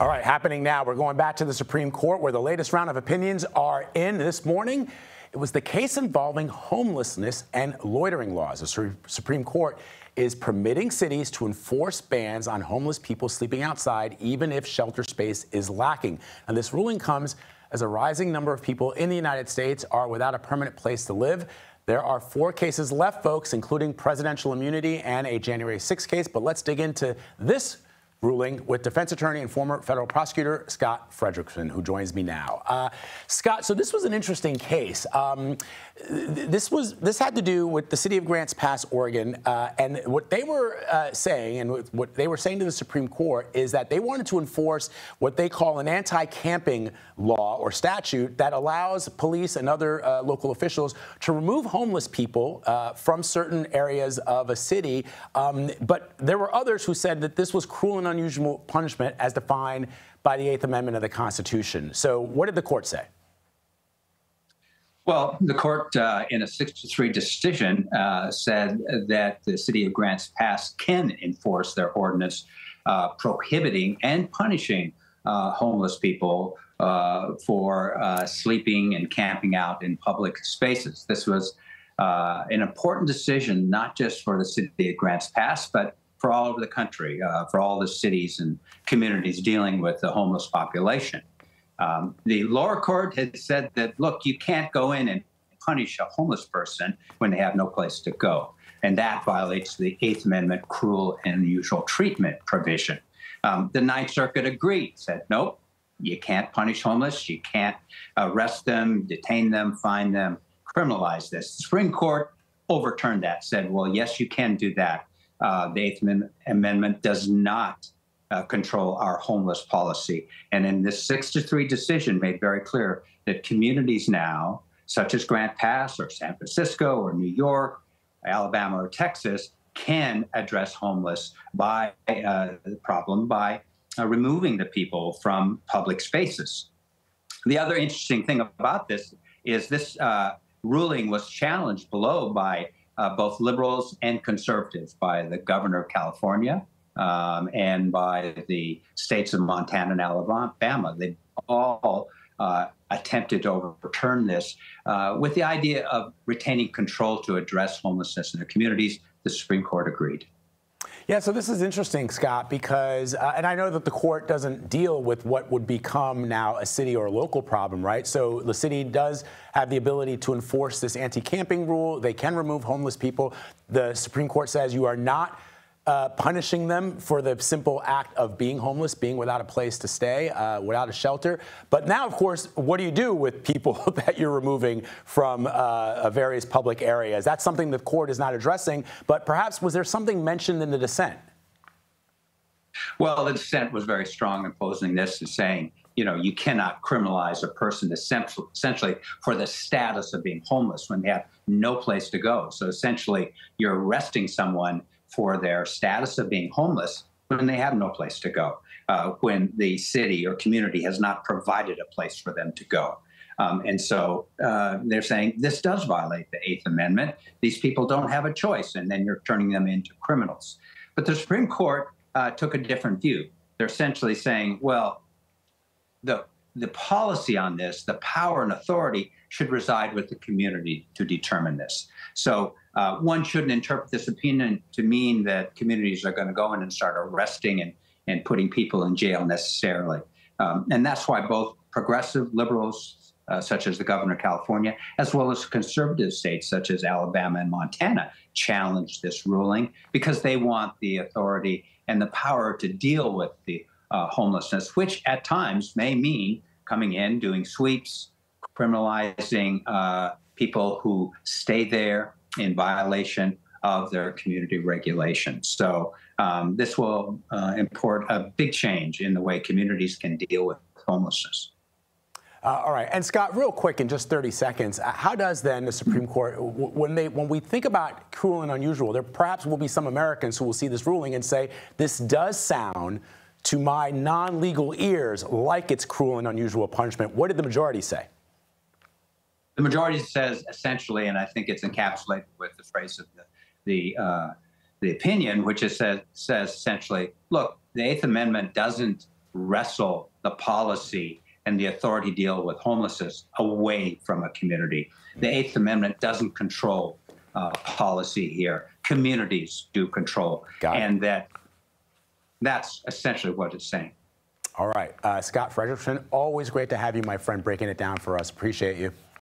All right, happening now. We're going back to the Supreme Court where the latest round of opinions are in this morning. It was the case involving homelessness and loitering laws. The Supreme Court is permitting cities to enforce bans on homeless people sleeping outside, even if shelter space is lacking. And this ruling comes as a rising number of people in the United States are without a permanent place to live. There are 4 cases left, folks, including presidential immunity and a January 6th case. But let's dig into this ruling with defense attorney and former federal prosecutor Scott Fredericksen, who joins me now. Scott, so this was an interesting case. This had to do with the city of Grants Pass, Oregon, and what they were saying, and what they were saying to the Supreme Court, is that they wanted to enforce what they call an anti-camping law or statute that allows police and other local officials to remove homeless people from certain areas of a city. But there were others who said that this was cruel and unusual punishment as defined by the 8th Amendment of the Constitution. So what did the court say? Well, the court, in a 6-3 decision, said that the city of Grants Pass can enforce their ordinance prohibiting and punishing homeless people for sleeping and camping out in public spaces. This was an important decision, not just for the city of Grants Pass, but for all over the country, for all the cities and communities dealing with the homeless population. The lower court had said that, look, you can't go in and punish a homeless person when they have no place to go. And that violates the 8th Amendment cruel and unusual treatment provision. The Ninth Circuit agreed, said, nope, you can't punish homeless. You can't arrest them, detain them, fine them, criminalize this. The Supreme Court overturned that, said, well, yes, you can do that. The 8th Amendment does not control our homeless policy. And in this 6-3 decision made very clear that communities now, such as Grants Pass or San Francisco or New York, Alabama or Texas, can address homeless by the problem by removing the people from public spaces. The other interesting thing about this is this ruling was challenged below by both liberals and conservatives, by the governor of California and by the states of Montana and Alabama. They all attempted to overturn this with the idea of retaining control to address homelessness in their communities. The Supreme Court agreed. Yeah, so this is interesting, Scott, because, and I know that the court doesn't deal with what would become now a city or a local problem, right? So the city does have the ability to enforce this anti-camping rule. They can remove homeless people. The Supreme Court says you are not punishing them for the simple act of being homeless, being without a place to stay, without a shelter. But now, of course, what do you do with people that you're removing from various public areas? That's something the court is not addressing. But perhaps was there something mentioned in the dissent? Well, the dissent was very strong in opposing this and saying, you know, you cannot criminalize a person essentially for the status of being homeless when they have no place to go. So essentially, you're arresting someone for their status of being homeless when they have no place to go, when the city or community has not provided a place for them to go. And so they're saying this does violate the 8th Amendment. These people don't have a choice, and then you're turning them into criminals. But the Supreme Court took a different view. They're essentially saying, well, the policy on this, the power and authority should reside with the community to determine this. So one shouldn't interpret this opinion to mean that communities are going to go in and start arresting and putting people in jail necessarily. And that's why both progressive liberals, such as the governor of California, as well as conservative states such as Alabama and Montana, challenged this ruling because they want the authority and the power to deal with the homelessness, which at times may mean coming in, doing sweeps, criminalizing people who stay there in violation of their community regulations. So this will import a big change in the way communities can deal with homelessness. All right. And Scott, real quick, in just 30 seconds, how does then the Supreme Court, when we think about cruel and unusual, there perhaps will be some Americans who will see this ruling and say, this does sound to my non-legal ears like it's cruel and unusual punishment. What did the majority say? The majority says essentially, and I think it's encapsulated with the phrase of the opinion, which is says essentially, look, the 8th Amendment doesn't wrestle the policy and the authority to deal with homelessness away from a community. The Eighth Amendment doesn't control policy here. Communities do control. And that's essentially what it's saying. All right. Scott Fredericksen, always great to have you, my friend, breaking it down for us. Appreciate you.